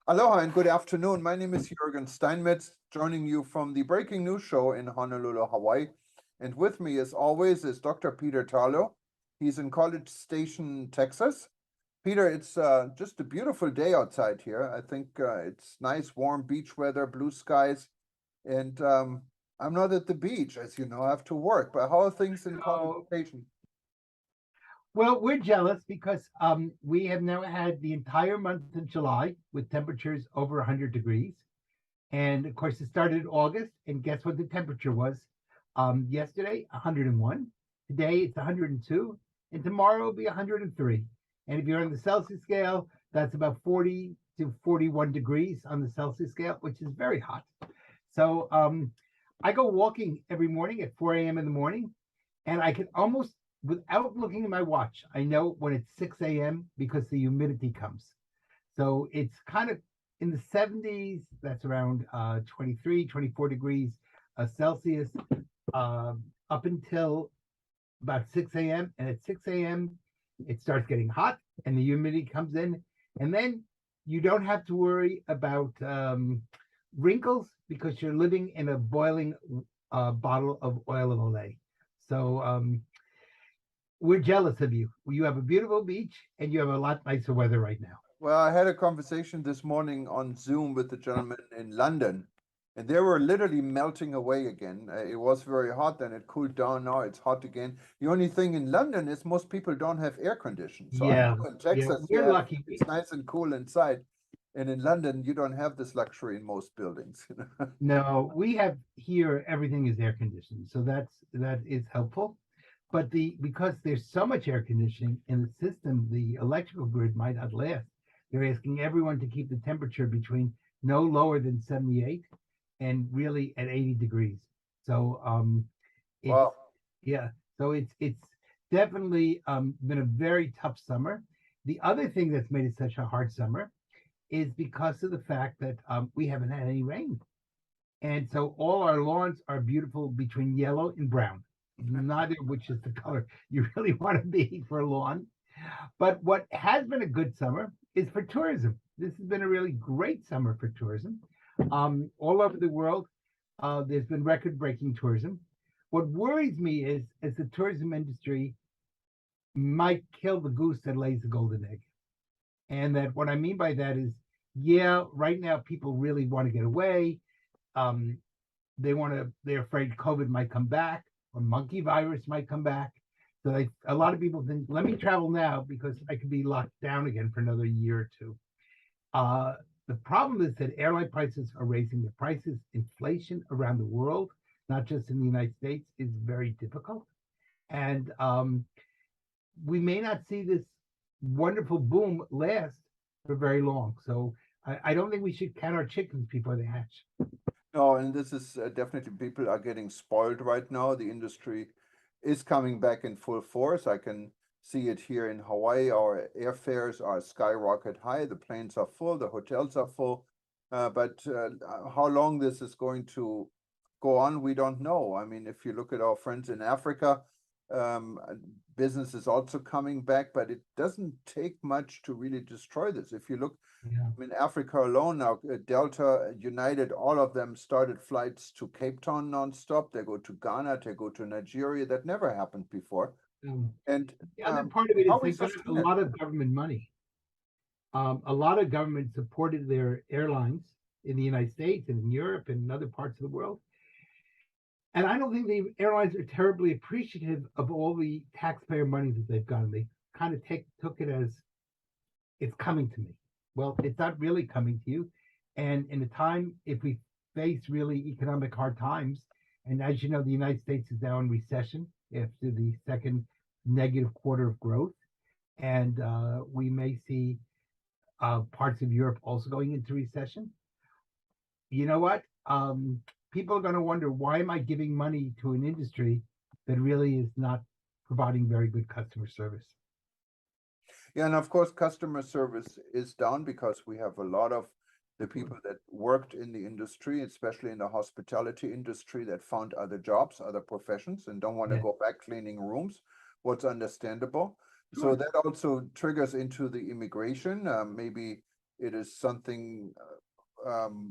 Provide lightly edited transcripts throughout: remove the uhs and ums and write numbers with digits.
Aloha and good afternoon. My name is Jürgen Steinmetz, joining you from the Breaking News Show in Honolulu, Hawaii. And with me, as always, is Dr. Peter Tarlow. He's in College Station, Texas. Peter, it's just a beautiful day outside here. I think it's nice, warm beach weather, blue skies. And I'm not at the beach, as you know, I have to work. But how are things in College Oh, Station? well, we're jealous because we have now had the entire month of July with temperatures over 100 degrees. And of course, it started in August. And guess what the temperature was? Yesterday, 101. Today, it's 102. And tomorrow will be 103. And if you're on the Celsius scale, that's about 40 to 41 degrees on the Celsius scale, which is very hot. So I go walking every morning at 4 a.m. in the morning, and I can almost, without looking at my watch, I know when it's 6 a.m. because the humidity comes. So it's kind of in the 70s, that's around 23, 24 degrees Celsius up until about 6 a.m. And at 6 a.m., it starts getting hot and the humidity comes in. And then you don't have to worry about wrinkles because you're living in a boiling bottle of oil of Olay. So we're jealous of you. You have a beautiful beach and you have a lot nicer weather right now. Well, I had a conversation this morning on Zoom with the gentleman in London, and they were literally melting away again. It was very hot, then it cooled down. Now it's hot again. The only thing in London is most people don't have air conditioning. So I Yeah, know in yeah, Texas you we're have lucky. it's nice and cool inside, and in London you don't have this luxury in most buildings. No, we have here everything is air conditioned, so that is helpful. But because there's so much air conditioning in the system, the electrical grid might not last. They're asking everyone to keep the temperature between no lower than 78 and really at 80 degrees. So it's Wow. yeah, so it's definitely been a very tough summer. The other thing that's made it such a hard summer is because of the fact that we haven't had any rain. And so all our lawns are beautiful between yellow and brown, neither of which is the color you really want to be for a lawn. But what has been a good summer is for tourism. This has been a really great summer for tourism. All over the world, there's been record breaking tourism. What worries me is the tourism industry might kill the goose that lays the golden egg. And that what I mean by that is, yeah, right now people really want to get away. Um, they're afraid COVID might come back or monkey virus might come back. So a lot of people think, let me travel now because I could be locked down again for another year or two. Uh, the problem is that airline prices are raising the prices. Inflation around the world, not just in the United States, is very difficult. And we may not see this wonderful boom last for very long. So I don't think we should count our chickens before they hatch. No, and this is definitely people are getting spoiled right now. The industry is coming back in full force. I can see it here in Hawaii. Our airfares are skyrocket high. The planes are full, the hotels are full. But how long this is going to go on, we don't know. I mean, if you look at our friends in Africa, um, uh, business is also coming back, but it doesn't take much to really destroy this. If you look Yeah. in Africa alone now, Delta, United, all of them started flights to Cape Town nonstop. They go to Ghana, they go to Nigeria. That never happened before. Um, And the other part of it how is we they got a sustain it? lot of government money. A lot of government supported their airlines in the United States and in Europe and in other parts of the world. And I don't think the airlines are terribly appreciative of all the taxpayer money that they've gotten. They kind of took it as it's coming to me. Well, it's not really coming to you. And in a time, if we face really economic hard times, and as you know, the United States is now in recession after the second negative quarter of growth, and we may see parts of Europe also going into recession. You know what? People are going to wonder, why am I giving money to an industry that really is not providing very good customer service? Yeah, and of course, customer service is down because we have a lot of the people that worked in the industry, especially in the hospitality industry, that found other jobs, other professions, and don't want to Yeah, go back cleaning rooms. What's understandable. So sure. that also triggers into the immigration. Maybe It is something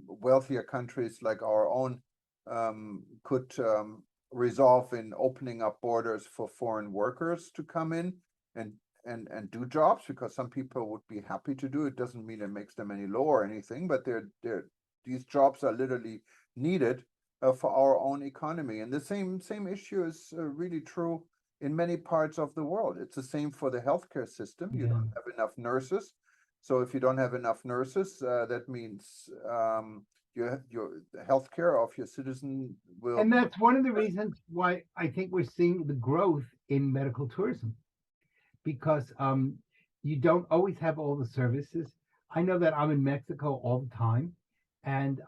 wealthier countries like our own could resolve in opening up borders for foreign workers to come in and and do jobs, because some people would be happy to do it. Doesn't mean it makes them any lower or anything, but they're these jobs are literally needed for our own economy. And the same issue is really true in many parts of the world. It's the same for the healthcare system. You Yeah. don't have enough nurses. So if you don't have enough nurses, that means your the healthcare of your citizen will. And that's one of the reasons why I think we're seeing the growth in medical tourism, because you don't always have all the services. I know that I'm in Mexico all the time, and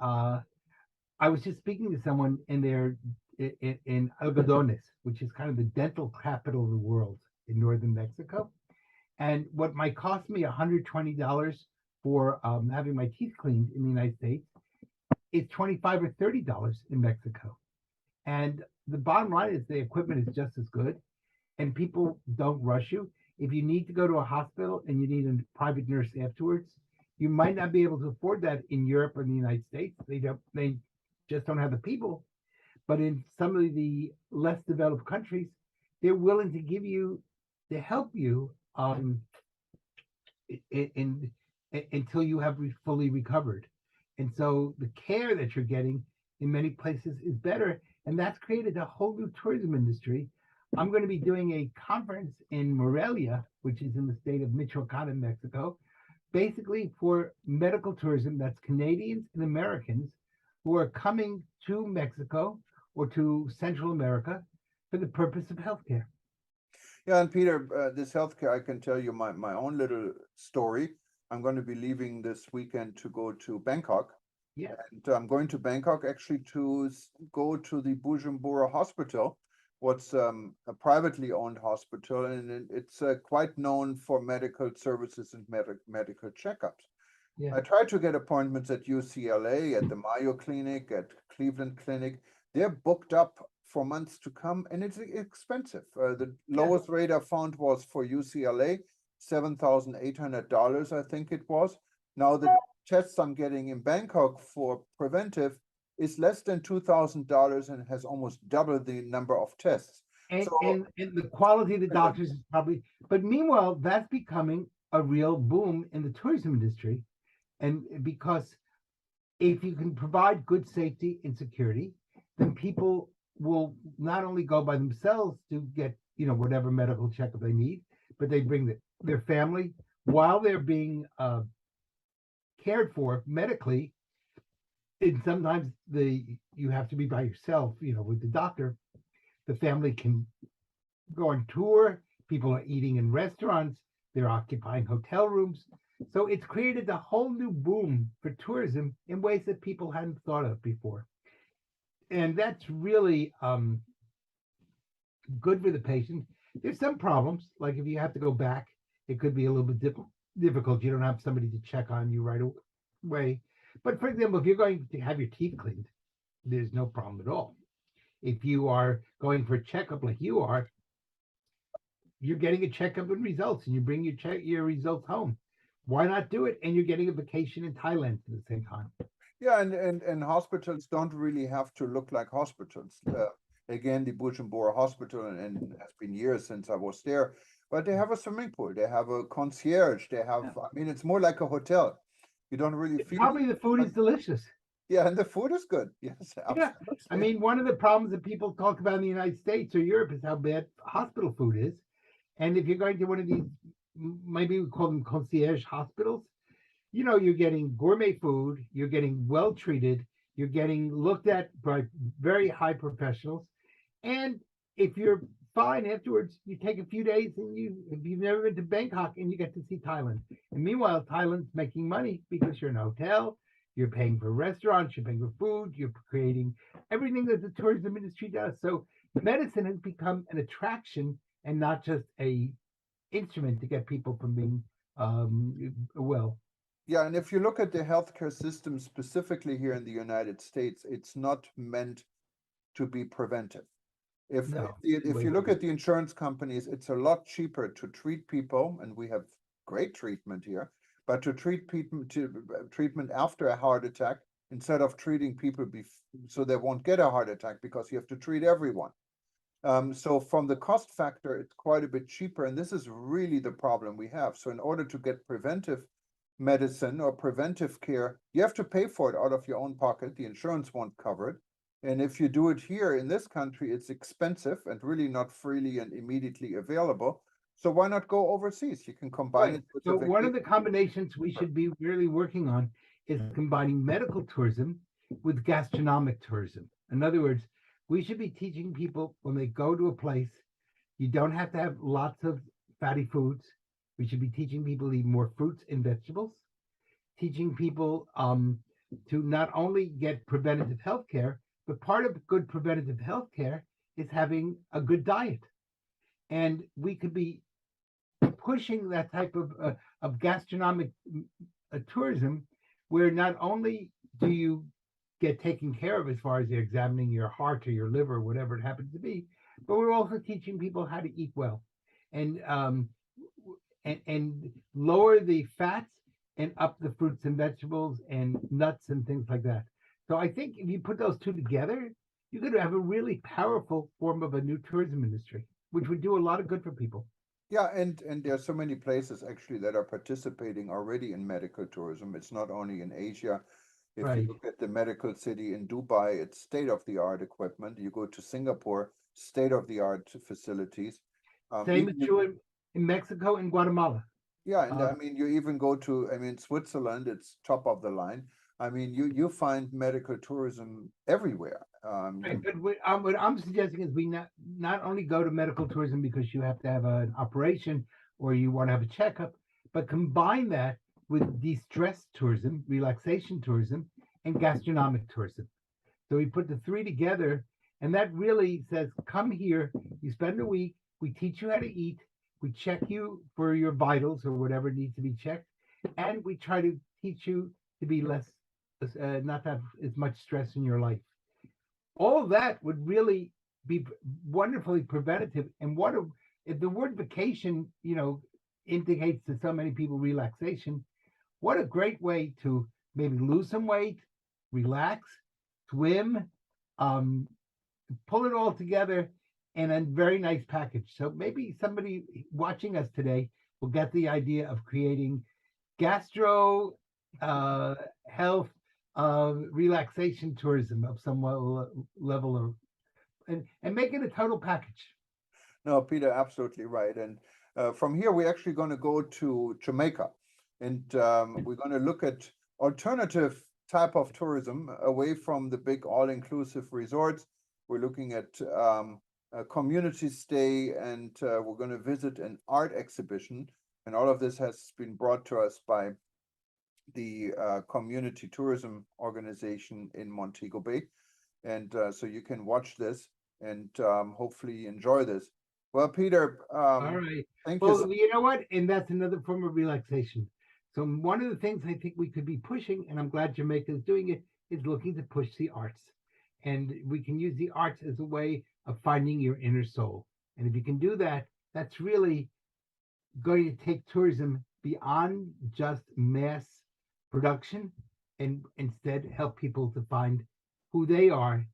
I was just speaking to someone in there in Algodones, which is kind of the dental capital of the world in northern Mexico. And what might cost me $120 for having my teeth cleaned in the United States is 25 or $30 in Mexico. And the bottom line is the equipment is just as good, and people don't rush you. If you need to go to a hospital and you need a private nurse afterwards, you might not be able to afford that in Europe or in the United States. They just don't have the people. But in some of the less developed countries, they're willing to give you to help you in until you have fully recovered. And so the care that you're getting in many places is better. And that's created a whole new tourism industry. I'm going to be doing a conference in Morelia, which is in the state of Michoacan in Mexico, basically for medical tourism. That's Canadians and Americans who are coming to Mexico or to Central America for the purpose of healthcare. Yeah, and Peter, this healthcare, I can tell you my own little story. I'm going to be leaving this weekend to go to Bangkok. Yeah. And I'm going to Bangkok actually to go to the Bujumbura Hospital, what's a privately owned hospital, and it's quite known for medical services and medical checkups. Yeah. I tried to get appointments at UCLA, at the Mayo Clinic, at Cleveland Clinic. They're booked up for months to come, and it's expensive. The lowest rate I found was for UCLA, $7,800, I think it was. Now the tests I'm getting in Bangkok for preventive is less than $2,000 and has almost double the number of tests. And, So and the quality of the doctors is probably, but meanwhile, that's becoming a real boom in the tourism industry. And because if you can provide good safety and security, then people will not only go by themselves to get, whatever medical checkup they need, but they bring their family while they're being cared for medically. And sometimes you have to be by yourself, with the doctor. The family can go on tour. People are eating in restaurants. They're occupying hotel rooms. So it's created a whole new boom for tourism in ways that people hadn't thought of before. And that's really good for the patient. There's some problems, like if you have to go back, it could be a little bit difficult. You don't have somebody to check on you right away. But for example, if you're going to have your teeth cleaned, there's no problem at all. If you are going for a checkup like you are, you're getting a checkup and results, and you bring your results home. Why not do it? And you're getting a vacation in Thailand at the same time. yeah, and hospitals don't really have to look like hospitals. Again, the Bujumbura Hospital, and it has been years since I was there, but they have a swimming pool, they have a concierge, they have, I mean, it's more like a hotel. You don't really feel Probably the food is delicious. yeah, and the food is good. Yes, Yeah. absolutely. I mean, one of the problems that people talk about in the United States or Europe is how bad hospital food is. And if you're going to one of these, maybe we call them concierge hospitals, you're getting gourmet food, you're getting well treated, you're getting looked at by very high professionals. And if you're fine afterwards, you take a few days and if you've never been to Bangkok, and you get to see Thailand. And meanwhile, Thailand's making money because you're in a hotel, you're paying for restaurants, you're paying for food, you're creating everything that the tourism industry does. So medicine has become an attraction and not just a instrument to get people from being well. Yeah, and if you look at the healthcare system specifically here in the United States, it's not meant to be preventive. If No, if you look at the insurance companies, it's a lot cheaper to treat people, and we have great treatment here, but to treat people treatment after a heart attack instead of treating people so they won't get a heart attack because you have to treat everyone. So from the cost factor, it's quite a bit cheaper, and this is really the problem we have. So in order to get preventive medicine or preventive care, you have to pay for it out of your own pocket. The insurance won't cover it. And if you do it here in this country, it's expensive and really not freely and immediately available. So why not go overseas? You can combine Right. it with So a one of vacation. the combinations we should be really working on is combining medical tourism with gastronomic tourism. In other words, we should be teaching people when they go to a place, you don't have to have lots of fatty foods. We should be teaching people to eat more fruits and vegetables, teaching people to not only get preventative health care, but part of good preventative health care is having a good diet. And we could be pushing that type of gastronomic tourism, where not only do you get taken care of as far as they're examining your heart or your liver, whatever it happens to be, but we're also teaching people how to eat well, and and lower the fats and up the fruits and vegetables and nuts and things like that. So I think if you put those two together, you're going to have a really powerful form of a new tourism industry, which would do a lot of good for people. Yeah, and there are so many places actually that are participating already in medical tourism. It's not only in Asia. If you Right. look at the medical city in Dubai, it's state-of-the-art equipment. You go to Singapore, state-of-the-art facilities. Same is Even true in Mexico and Guatemala. Yeah, and Uh, I mean, you even go to, I mean, Switzerland, it's top of the line. I mean, you find medical tourism everywhere. right, but what I'm suggesting is we not only go to medical tourism because you have to have an operation or you want to have a checkup, but combine that with de-stress tourism, relaxation tourism, and gastronomic tourism. So we put the three together, and that really says, come here, you spend a week, we teach you how to eat, we check you for your vitals or whatever needs to be checked, and we try to teach you to be less, not to have as much stress in your life. All of that would really be wonderfully preventative. And if the word vacation, indicates to so many people relaxation, what a great way to maybe lose some weight, relax, swim, um, pull it all together in a very nice package. So maybe somebody watching us today will get the idea of creating gastro health relaxation tourism of some level of, and make it a total package. No, Peter, absolutely right. And from here, we're actually going to go to Jamaica, and we're going to look at alternative type of tourism away from the big all-inclusive resorts. We're looking at a community stay, and we're going to visit an art exhibition. And all of this has been brought to us by the community tourism organization in Montego Bay. And so you can watch this and hopefully enjoy this. Well, Peter, All right. thank you. Well, you know what? And that's another form of relaxation. So one of the things I think we could be pushing, and I'm glad Jamaica is doing it, is looking to push the arts. And we can use the arts as a way of finding your inner soul. And if you can do that, that's really going to take tourism beyond just mass production and instead help people to find who they are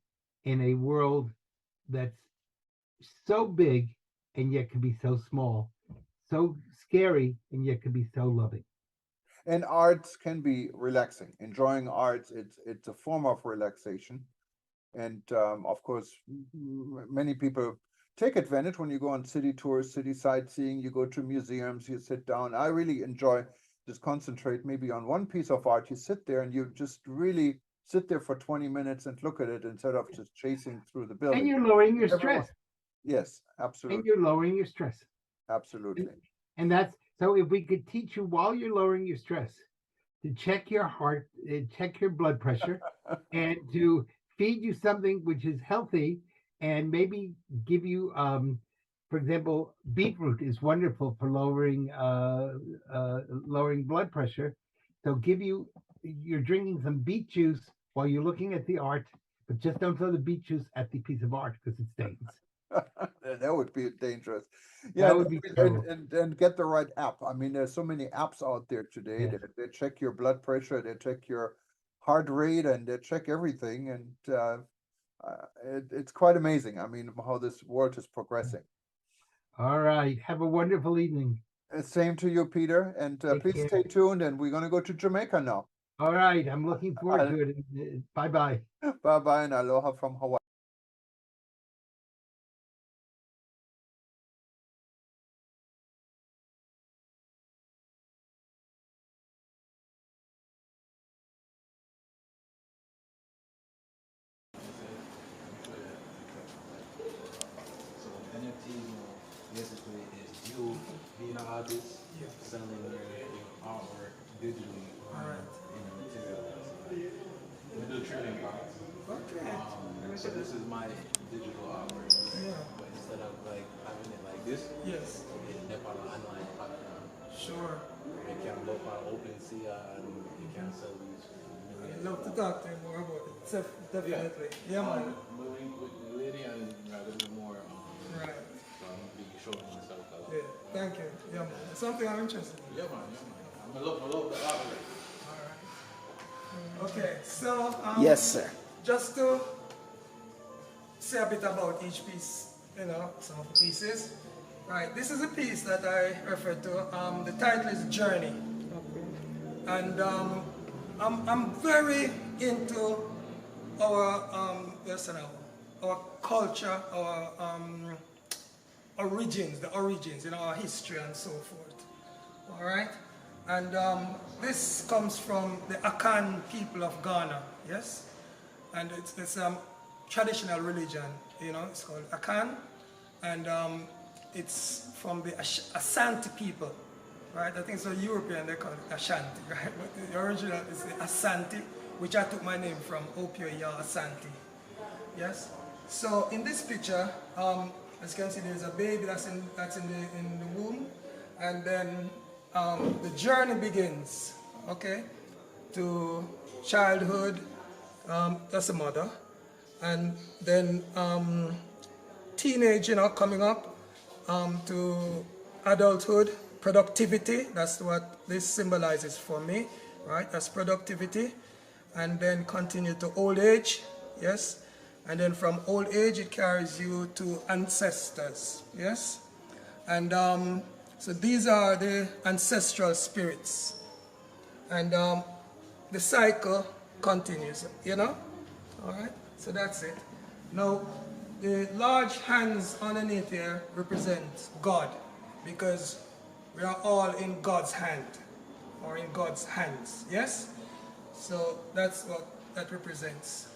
in a world that's so big and yet can be so small, so scary and yet can be so loving. And arts can be relaxing. Enjoying arts, it's a form of relaxation. And of course, many people take advantage when you go on city tours, city sightseeing, you go to museums, you sit down. I really enjoy just concentrate maybe on one piece of art. You sit there and you just really sit there for 20 minutes and look at it instead of just chasing through the And building. you're lowering your Everyone, stress. yes, And absolutely, you're lowering your stress. And, absolutely. and that's so if we could teach you while you're lowering your stress to check your heart, check your blood pressure, and to feed you something which is healthy, and maybe give you, for example, beetroot is wonderful for lowering blood pressure. So you're drinking some beet juice while you're looking at the art, but just don't throw the beet juice at the piece of art because it stains. That would be dangerous. Yeah, That would be terrible. and get the right app. I mean, there's so many apps out there today Yes. that they check your blood pressure, they check your heart rate, and they check everything. And it's quite amazing. I mean, how this world is progressing. All right. Have a wonderful evening. Same to you, Peter. And Take please stay care. tuned. And we're going to go to Jamaica now. All right. I'm looking forward to it. Bye bye. Bye bye and aloha from Hawaii. So NFT basically is you being an artist, selling your artwork digitally or in a material. So we do trading cards. Okay. So this is my digital artwork. Yeah. But instead of like having it like this, Yes. it's on an online platform. Sure. You can look on OpenSea and you can sell these. I'd love to talk to you more about it. Definitely. Yeah, man. But with the lady and a little bit more. Right. So I'm gonna be showing myself a lot. Yeah. Thank you. Yeah, man. It's something I'm interested in. Yeah, man. Yeah, man. I love the artwork. All right. Okay. So. Yes, sir. Just to say a bit about each piece, you know, some of the pieces. Right. This is a piece that I refer to. The title is Journey. And I'm very into our our culture, our origins, the origins, you know, our history and so forth. All right, and this comes from the Akan people of Ghana, yes, and it's traditional religion, you know, it's called Akan, and it's from the Ashanti people. Right, I think so. European they call it Ashanti, right? But the original is the Asante, which I took my name from, Opio Ya Asante. Yes. So in this picture, as you can see, there's a baby that's in the womb, and then the journey begins. Okay, to childhood. That's the mother, and then teenage, you know, coming up to adulthood. Productivity, that's what this symbolizes for me, right? That's productivity. And then continue to old age, yes? And then from old age, it carries you to ancestors, yes? And so these are the ancestral spirits. And the cycle continues, you know? All right, so that's it. Now, the large hands underneath here represent God, because we are all in God's hand, or in God's hands, yes? So that's what that represents.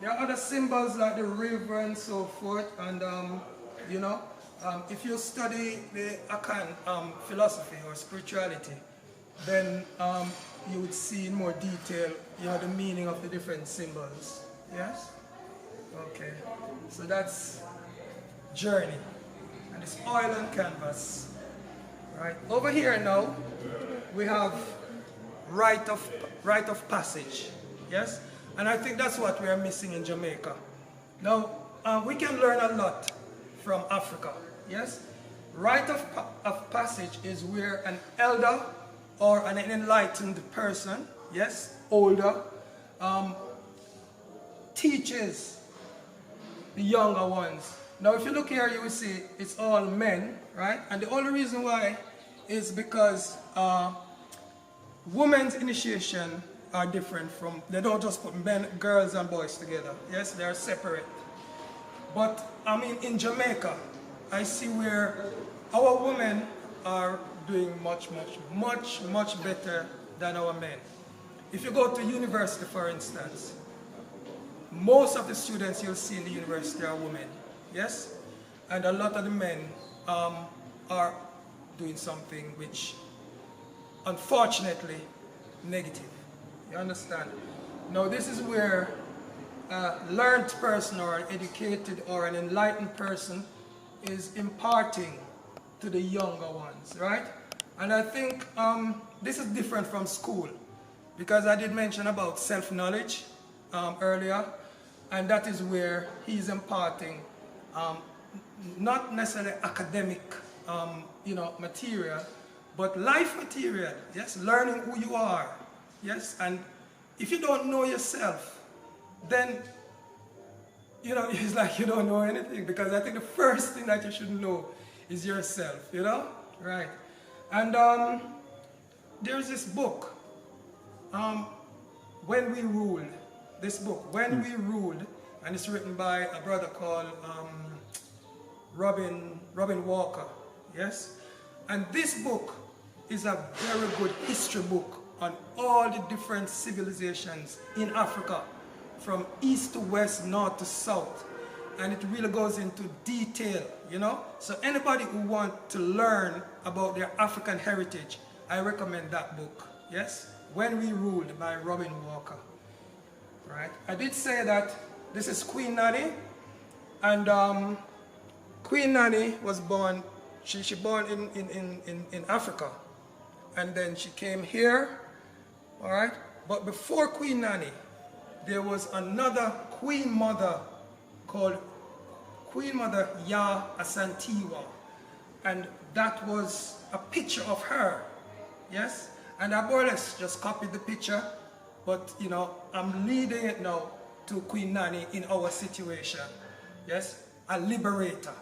There are other symbols like the river and so forth, and you know, if you study the Akan philosophy or spirituality, then you would see in more detail, you know, the meaning of the different symbols, yes? Okay, so that's journey. And it's oil and canvas. Right. Over here now, we have rite of passage. Yes? And I think that's what we are missing in Jamaica. Now, we can learn a lot from Africa. Yes? Rite of passage is where an elder or an enlightened person, yes, older, teaches the younger ones. Now, if you look here, you will see it's all men, right? And the only reason why is because women's initiation are different from, they don't just put men, girls and boys together. Yes, they are separate. But, I mean, in Jamaica, I see where our women are doing much better than our men. If you go to university, for instance, most of the students you'll see in the university are women. Yes? And a lot of the men are doing something which, unfortunately, negative. You understand? Now, this is where a learned person or an educated or an enlightened person is imparting to the younger ones, right? And I think this is different from school, because I did mention about self-knowledge earlier. And that is where he's imparting not necessarily academic material, but life material, yes, learning who you are, yes, and if you don't know yourself, then, it's like you don't know anything, because I think the first thing that you should know is yourself, right? And there's this book, When We Ruled, When We Ruled, and it's written by a brother called Robin Walker, yes? And this book is a very good history book on all the different civilizations in Africa, from east to west, north to south. And it really goes into detail, So anybody who wants to learn about their African heritage, I recommend that book, yes? When We Ruled by Robin Walker, right? I did say that this is Queen Nanny, and Queen Nanny was born, she born in Africa, and then she came here, all right? But before Queen Nanny, there was another Queen Mother called Queen Mother Ya Asantewa, and that was a picture of her, yes? And I more or less just copied the picture, but I'm leading it now to Queen Nanny in our situation, yes? A liberator.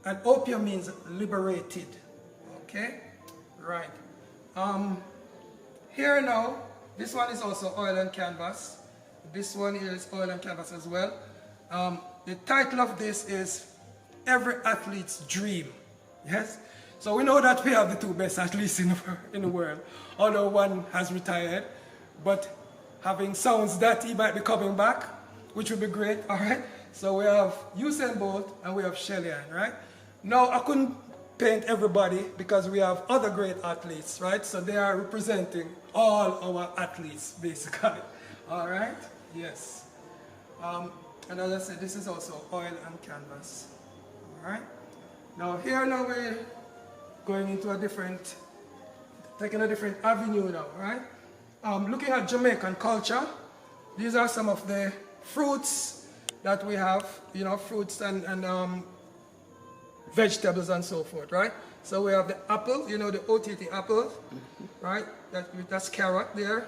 And opium means liberated, okay? Right. Here now, this one is also oil and canvas. This one here is oil and canvas as well. The title of this is Every Athlete's Dream, yes? So we know that we have the two best athletes in the world, although one has retired, but having sounds that he might be coming back, which would be great, all right? So we have Usain Bolt and we have Shellyan, right? Now, I couldn't paint everybody because we have other great athletes, right? So they are representing all our athletes, basically, all right? Yes. And as I said, this is also oil and canvas, all right? Now, here now we're going into taking a different avenue now, right? Looking at Jamaican culture, these are some of the fruits that we have, fruits and vegetables and so forth, right? So we have the apple, the OTT apple, right? That's carrot there.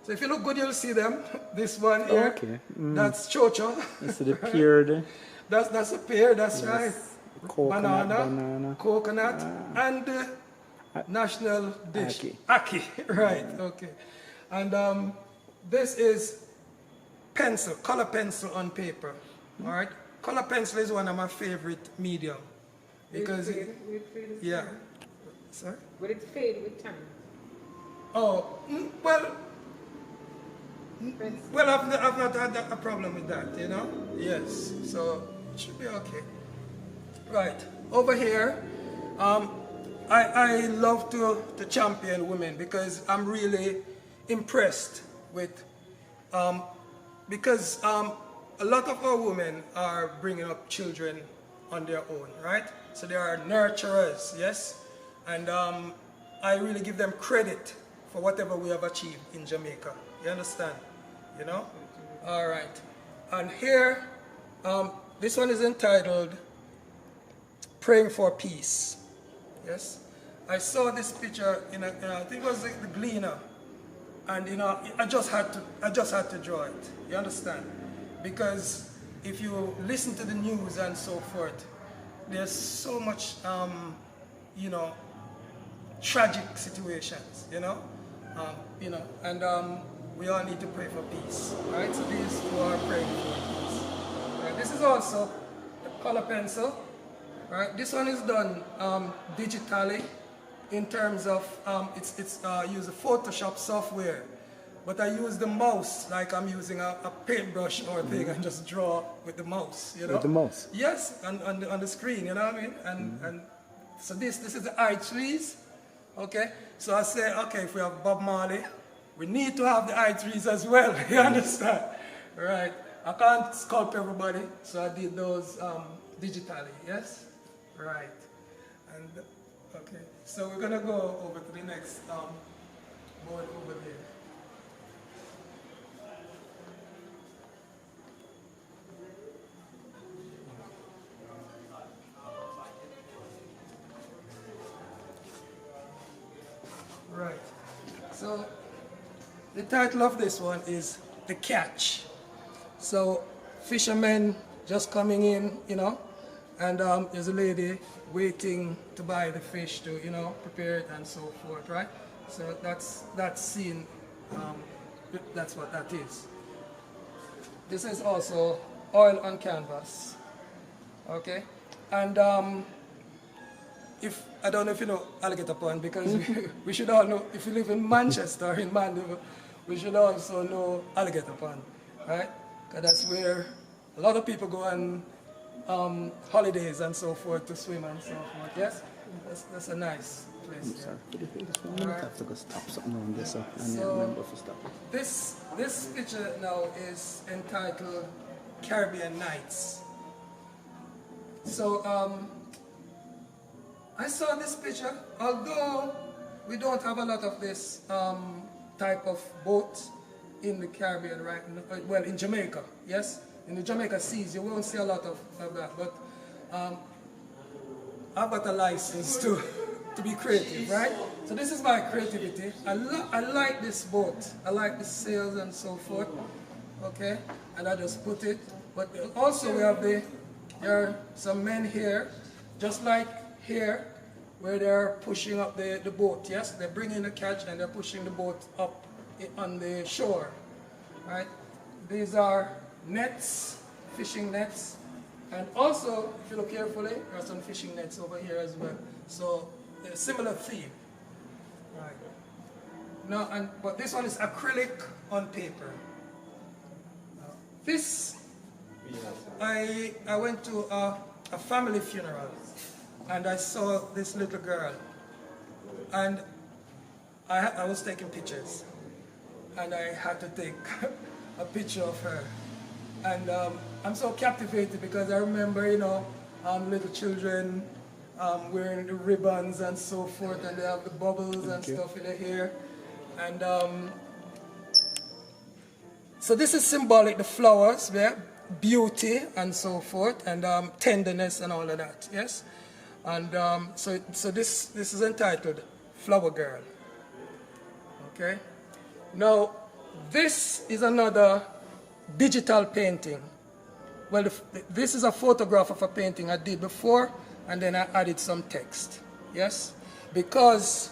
So if you look good, you'll see them. This one here, okay. That's chocho. That's the peared. That's a pear, that's right. Coconut, Banana, coconut, and national dish, Aki, right, okay. And this is pencil, color pencil on paper, all right? Color pencil is one of my favorite medium because Will it fade with yeah, time? sorry? Will it fade with time? Oh, well, I've not had a problem with that, Yes, so it should be okay. Right, over here, I love to champion women because I'm really impressed with, because a lot of our women are bringing up children on their own, right? So they are nurturers, yes? And I really give them credit for whatever we have achieved in Jamaica. You understand? All right. And here, this one is entitled Praying for Peace. Yes? I saw this picture in I think it was the Gleaner. And I just had to draw it. You understand? Because if you listen to the news and so forth, there's so much tragic situations, and we all need to pray for peace, right? So these two are praying for peace. Right? This is also a color pencil, right? This one is done digitally in terms of it's use a Photoshop software, but I use the mouse like I'm using a paintbrush or a thing and just draw with the mouse, With the mouse? Yes, on the screen, you know what I mean? And so this is the eye trees, okay? So I say, okay, if we have Bob Marley, we need to have the eye trees as well, you understand? Right, I can't sculpt everybody, so I did those digitally, yes? Right, and okay, so we're gonna go over to the next board over there. So the title of this one is The Catch. So fishermen just coming in, you know, and there's a lady waiting to buy the fish to, you know, prepare it and so forth, right? So that's that scene, that's what that is. This is also oil on canvas, okay? And if, I don't know if you know Alligator Pond, because we should all know, if you live in Manchester, in Mandeville, we should also know Alligator Pond, right? Because that's where a lot of people go on holidays and so forth to swim and so forth, yes? That's a nice place, yeah. This picture now is entitled Caribbean Nights. So I saw this picture, although we don't have a lot of this type of boat in the Caribbean right now, well, in Jamaica, yes? In the Jamaica seas, you won't see a lot of that, but I've got a license to be creative, right? So this is my creativity. I like this boat. I like the sails and so forth, okay? And I just put it. But also we have there are some men here, just like here, where they're pushing up the boat, yes? They're bringing the catch and they're pushing the boat up on the shore, right? These are nets, fishing nets. And also, if you look carefully, there are some fishing nets over here as well. So, a similar theme. Right. Now, but this one is acrylic on paper. This, I went to a family funeral and I saw this little girl. And I was taking pictures. And I had to take a picture of her. And I'm so captivated because I remember, you know, little children wearing the ribbons and so forth, and they have the bubbles and stuff in their hair. And so this is symbolic, the flowers, yeah? Beauty and so forth, and tenderness and all of that, yes? And so this is entitled Flower Girl. Okay? Now, this is another digital painting. Well, this is a photograph of a painting I did before, and then I added some text, yes? Because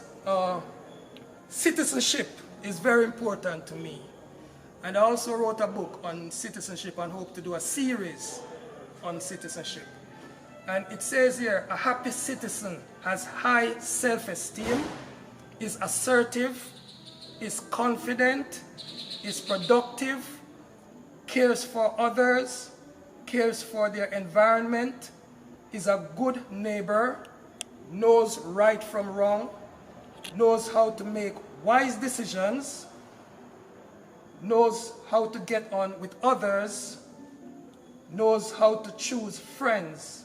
citizenship is very important to me. And I also wrote a book on citizenship and hope to do a series on citizenship. And it says here, a happy citizen has high self-esteem, is assertive, is confident, is productive, cares for others, cares for their environment, is a good neighbor, knows right from wrong, knows how to make wise decisions, knows how to get on with others, knows how to choose friends,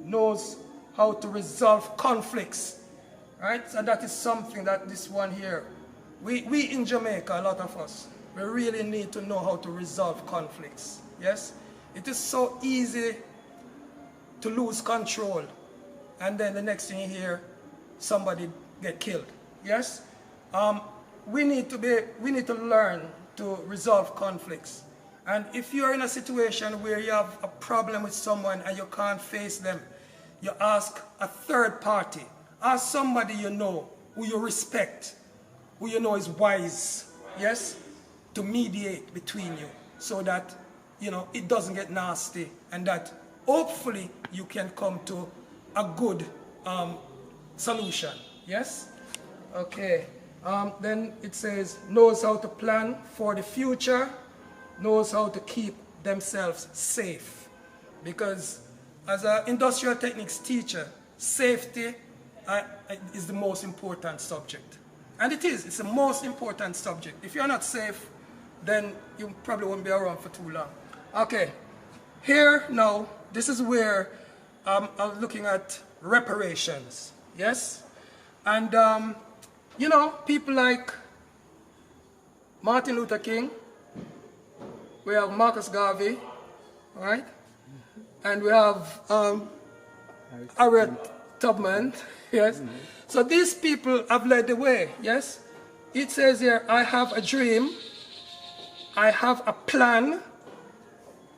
knows how to resolve conflicts, right? So that is something that this one here, we in Jamaica, a lot of us, we really need to know how to resolve conflicts, yes? It is so easy to lose control, and then the next thing you hear, somebody get killed, yes? We need to learn to resolve conflicts. And if you're in a situation where you have a problem with someone and you can't face them, you ask a third party, ask somebody you know, who you respect, who you know is wise, yes, to mediate between you so that, you know, it doesn't get nasty and that hopefully you can come to a good solution, yes? Okay, then it says, knows how to plan for the future, knows how to keep themselves safe. Because as an industrial techniques teacher, safety is the most important subject. And it is, it's the most important subject. If you're not safe, then you probably won't be around for too long. Okay, here now, this is where I'm looking at reparations, yes? And, you know, people like Martin Luther King, we have Marcus Garvey, right? And we have Harriet Tubman, yes? So these people have led the way, yes? It says here, I have a dream, I have a plan,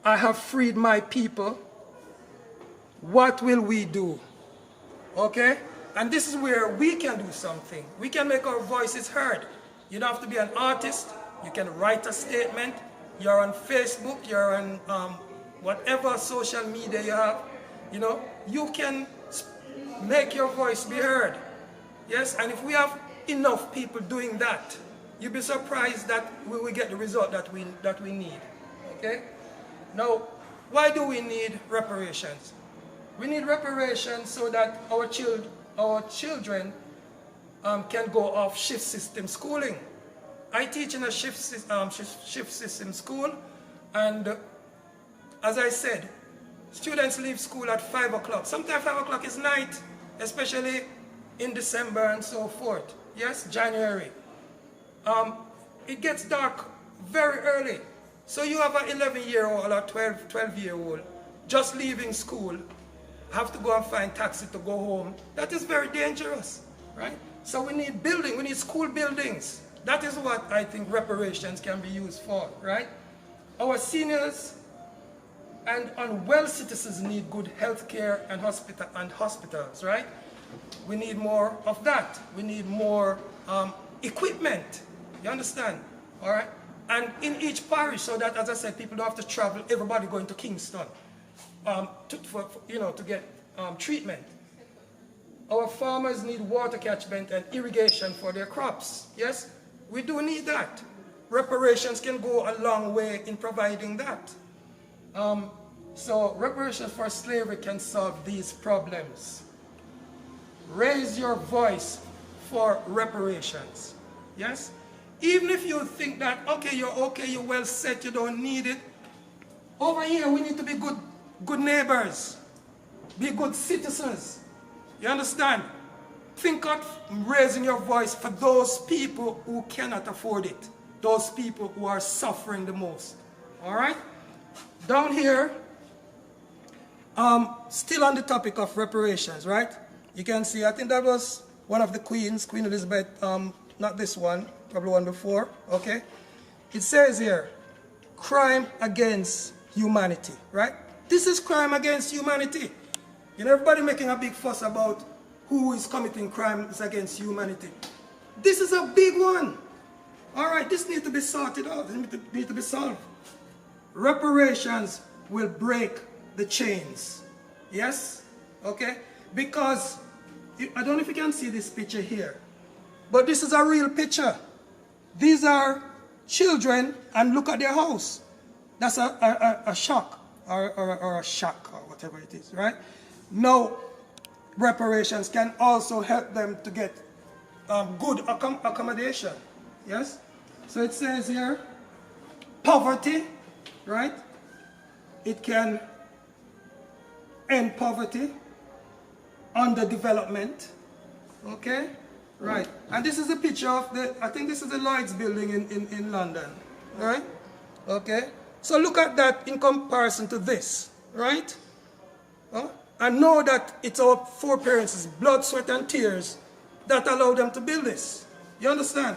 I have freed my people. What will we do? Okay? And this is where we can do something. We can make our voices heard. You don't have to be an artist. You can write a statement. You're on Facebook, you're on whatever social media you have. You know, you can make your voice be heard. Yes, and if we have enough people doing that, you'll be surprised that we will get the result that we need. Okay? Now, why do we need reparations? We need reparations so that our children can go off shift system schooling. I teach in a shift system school, and as I said, students leave school at 5 o'clock. Sometimes 5 o'clock is night, especially in December and so forth. Yes, January. It gets dark very early. So you have an 11-year-old or 12-year-old just leaving school, have to go and find taxi to go home. That is very dangerous, right? So we need building, we need school buildings. That is what I think reparations can be used for, right? Our seniors and unwell citizens need good health care and hospitals, right? We need more of that. We need more equipment. You understand? All right? And in each parish, so that, as I said, people don't have to travel, everybody going to Kingston to get treatment. Our farmers need water catchment and irrigation for their crops. Yes? We do need that. Reparations can go a long way in providing that. So reparations for slavery can solve these problems. Raise your voice for reparations. Yes? Even if you think that, okay, you're well set, you don't need it. Over here, we need to be good neighbors. Be good citizens. You understand? Think of raising your voice for those people who cannot afford it. Those people who are suffering the most. All right? Down here, still on the topic of reparations, right? You can see, I think that was one of the queens, Queen Elizabeth, not this one, probably one before, okay? It says here, crime against humanity, right? This is crime against humanity. You know, everybody making a big fuss about who is committing crimes against humanity. This is a big one. All right, this needs to be sorted out. It needs to be solved. Reparations will break the chains. Yes? Okay? Because, I don't know if you can see this picture here, but this is a real picture. These are children, and look at their house. That's a shock, or a shack, or whatever it is, right? Now, reparations can also help them to get good accommodation. Yes? So it says here, poverty, right? It can end poverty, underdevelopment, okay? Right. And this is a picture of I think this is the Lloyd's building in London, right? Okay? So look at that in comparison to this, right? And know that it's our foreparents' blood, sweat, and tears that allowed them to build this. You understand?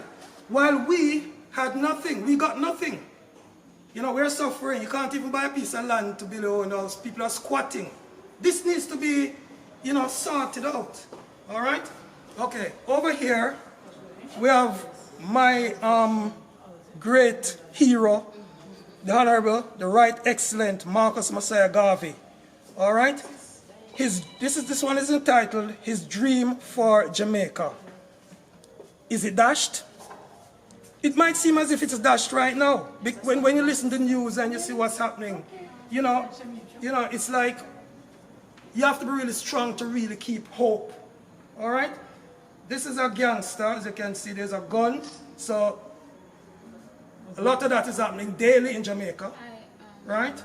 While we had nothing, we got nothing. You know, we're suffering. You can't even buy a piece of land to build your own house. People are squatting. This needs to be, you know, sorted out. All right? Okay, over here, we have my great hero, the Honorable, the Right Excellent Marcus Messiah Garvey. All right? This one is entitled His Dream for Jamaica. Is it dashed? It might seem as if it's dashed right now. When you listen to the news and you see what's happening, you know, it's like you have to be really strong to really keep hope. All right? This is a gangster, as you can see, there's a gun. So a lot of that is happening daily in Jamaica, right?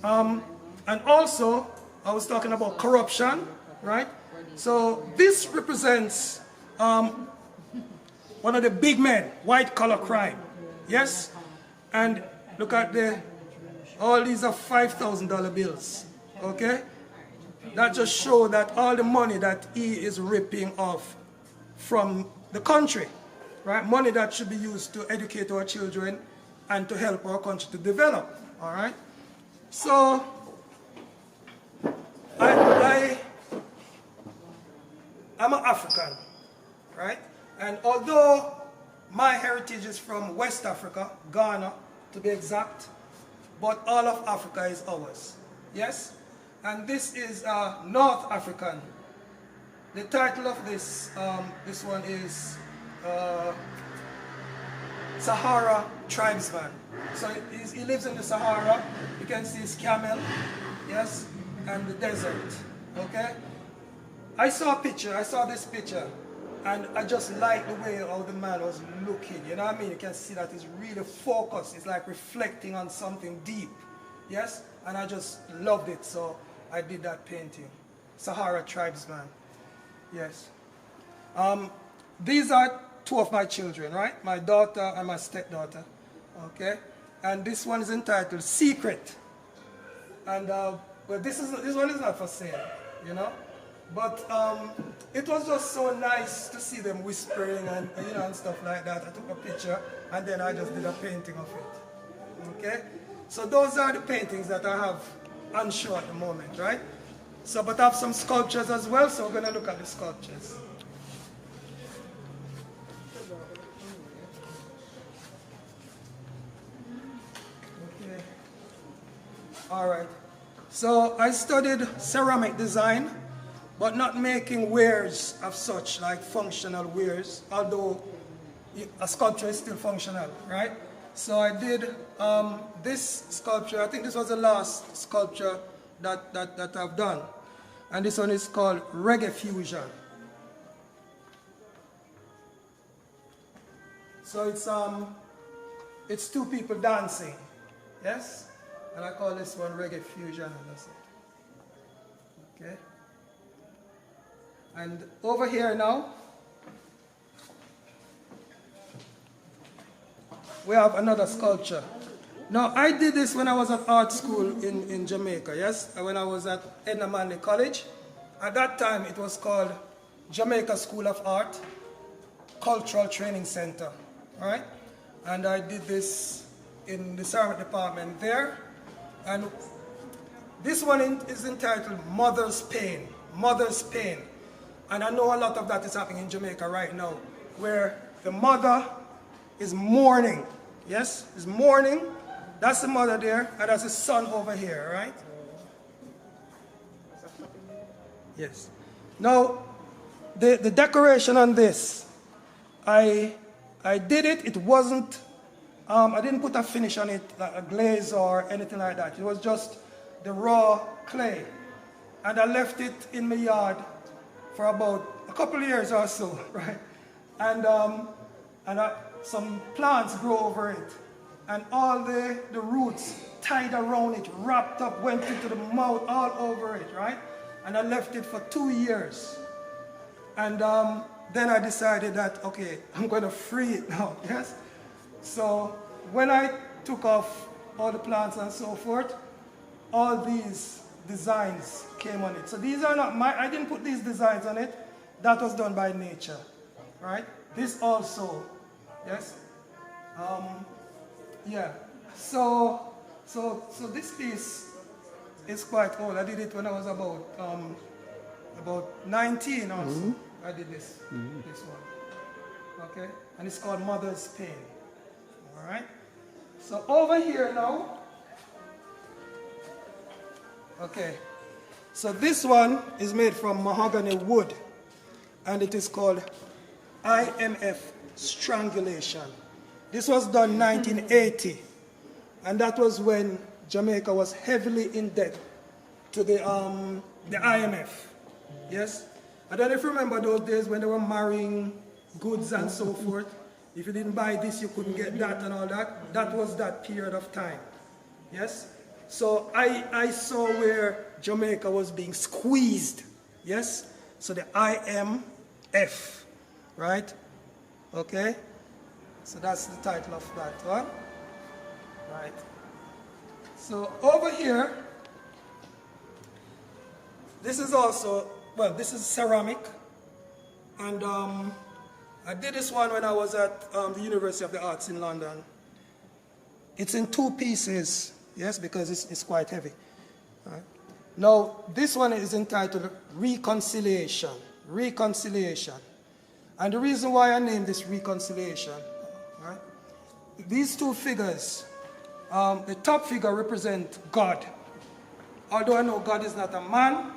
And also, I was talking about corruption, right? So this represents one of the big men, white collar crime, yes? And look at all these are $5,000 bills, okay? That just shows that all the money that he is ripping off from the country. right? Money that should be used to educate our children and to help our country to develop, all right? So, I'm an African, right? And although my heritage is from West Africa, Ghana to be exact, but all of Africa is ours, yes? And this is North African. The title of this one is Sahara Tribesman. So he lives in the Sahara. You can see his camel, yes, and the desert, okay? I saw this picture, and I just liked the way how the man was looking, you know what I mean? You can see that he's really focused. It's like reflecting on something deep, yes? And I just loved it, so I did that painting. Sahara Tribesman, yes. These are two of my children, right? My daughter and my stepdaughter, okay? And this one is entitled Secret. And well, this one is not for sale, you know? But it was just so nice to see them whispering and you know and stuff like that. I took a picture and then I just did a painting of it. Okay? So those are the paintings that I have on show at the moment, right? So but I have some sculptures as well, so we're gonna look at the sculptures. Okay. Alright. So I studied ceramic design, but not making wares of such, like functional wares, although a sculpture is still functional, right? So I did this sculpture. I think this was the last sculpture that I've done. And this one is called Reggae Fusion. So it's two people dancing, yes? And I call this one Reggae Fusion, and that's it. Okay? And over here now, we have another sculpture. Now, I did this when I was at art school in Jamaica, yes? When I was at Edna Manley College. At that time, it was called Jamaica School of Art Cultural Training Center, all right? And I did this in the ceramic department there. And this one is entitled Mother's Pain, Mother's Pain. And I know a lot of that is happening in Jamaica right now, where the mother is mourning, yes? Is mourning. That's the mother there, and that's the son over here, right? Yes. Now, the decoration on this, I did it. It wasn't, I didn't put a finish on it, like a glaze or anything like that. It was just the raw clay. And I left it in my yard for about a couple of years or so, right? And some plants grow over it. And all the roots tied around it, wrapped up, went into the mouth, all over it, right? And I left it for 2 years. And then I decided that, okay, I'm going to free it now, yes? So when I took off all the plants and so forth, all these designs came on it. So these are not I didn't put these designs on it. That was done by nature, right? This also, yes? Yeah, so this piece is quite old. I did it when I was about 19 or so. I did this one, okay? And it's called Mother's Pain, all right? So over here now, okay, so this one is made from mahogany wood, and it is called Imf Strangulation. This was done 1980, and that was when Jamaica was heavily in debt to the IMF. Yes? I don't know if you remember those days when they were marrying goods and so forth. If you didn't buy this, you couldn't get that and all that. That was that period of time. Yes? So I saw where Jamaica was being squeezed. Yes? So the IMF, right? Okay? So that's the title of that one. Right. So over here, this is also, well, this is ceramic. And I did this one when I was at the University of the Arts in London. It's in 2 pieces, yes, because it's quite heavy. Right. Now, this one is entitled Reconciliation. Reconciliation. And the reason why I named this Reconciliation, right, these 2 figures, the top figure represents God. Although I know God is not a man,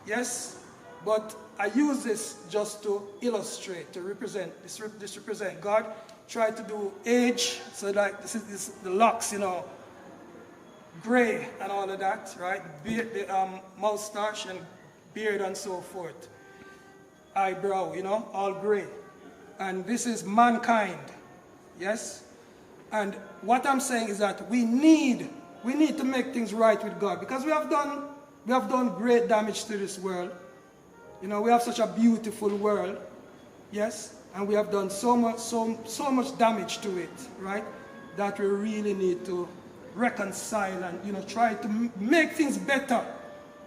yes, but I use this just to illustrate, to represent, this represent God. Try to do age, so like this is the locks, you know, gray and all of that, right? Beard, the mustache and beard and so forth. Eyebrow, you know, all gray. And this is mankind, yes? And what I'm saying is that we need to make things right with God, because we have done great damage to this world. You know, we have such a beautiful world, yes? And we have done so much damage to it, right? That we really need to reconcile and, you know, try to make things better,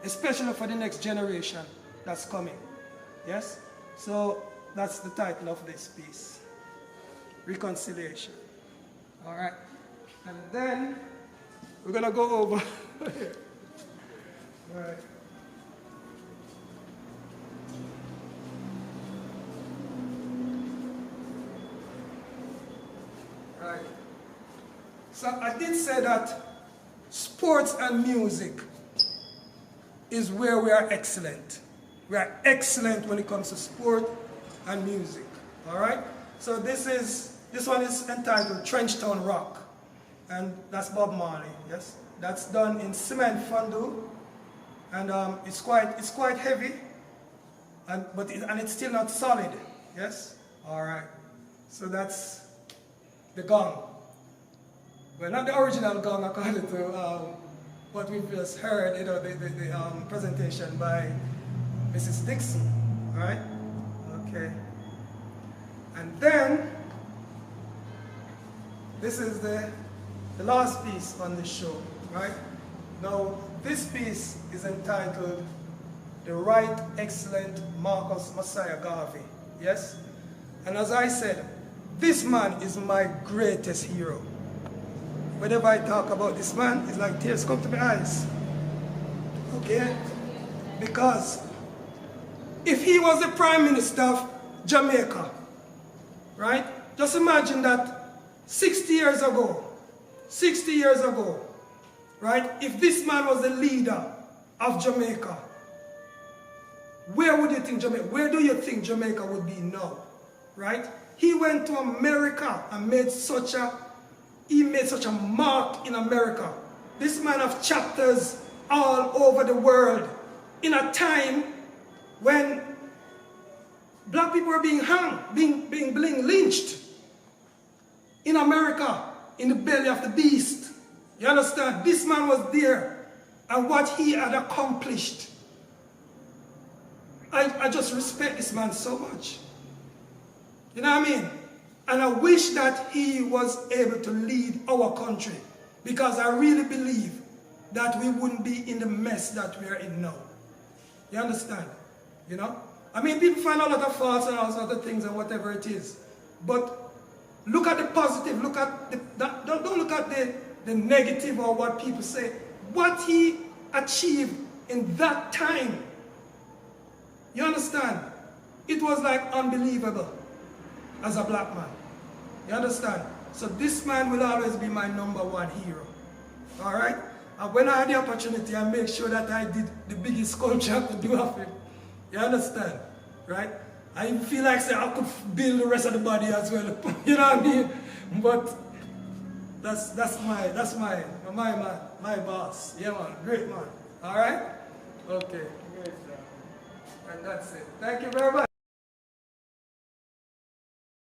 especially for the next generation that's coming, yes? So that's the title of this piece, Reconciliation. All right, and then we're gonna go over here. All right. Right. So I did say that sports and music is where we are excellent. We are excellent when it comes to sport and music. All right. So this one is entitled Trenchtown Rock, and that's Bob Marley. Yes, that's done in cement fondue, and it's quite heavy, and it's still not solid. Yes. All right. So that's the gong. Well, not the original gong according to what we've just heard, you know, the presentation by Mrs. Dixon. All right? Okay. And then, this is the last piece on the show, right? Now, this piece is entitled The Right Excellent Marcus Messiah Garvey. Yes? And as I said, this man is my greatest hero. Whenever I talk about this man, it's like tears come to my eyes. Okay? Because if he was the Prime Minister of Jamaica, right? Just imagine that 60 years ago, right? If this man was the leader of Jamaica, where do you think Jamaica would be now? Right? He went to America and made such a mark in America. This man have chapters all over the world in a time when black people were being hung, being lynched in America, in the belly of the beast. You understand? This man was there, and what he had accomplished. I just respect this man so much. You know what I mean? And I wish that he was able to lead our country, because I really believe that we wouldn't be in the mess that we are in now. You understand? You know? I mean, people find a lot of faults and all sorts of things and whatever it is. But look at the positive, look at don't look at the negative or what people say. What he achieved in that time, you understand? It was like unbelievable as a black man. You understand? So this man will always be my #1 hero. All right? And when I had the opportunity, I made sure that I did the biggest sculpture I could do of him. You understand? Right? I feel like say I could build the rest of the body as well. You know what I mean? But that's my boss. Yeah, man. Great man. All right? Okay. Great job. And that's it. Thank you very much.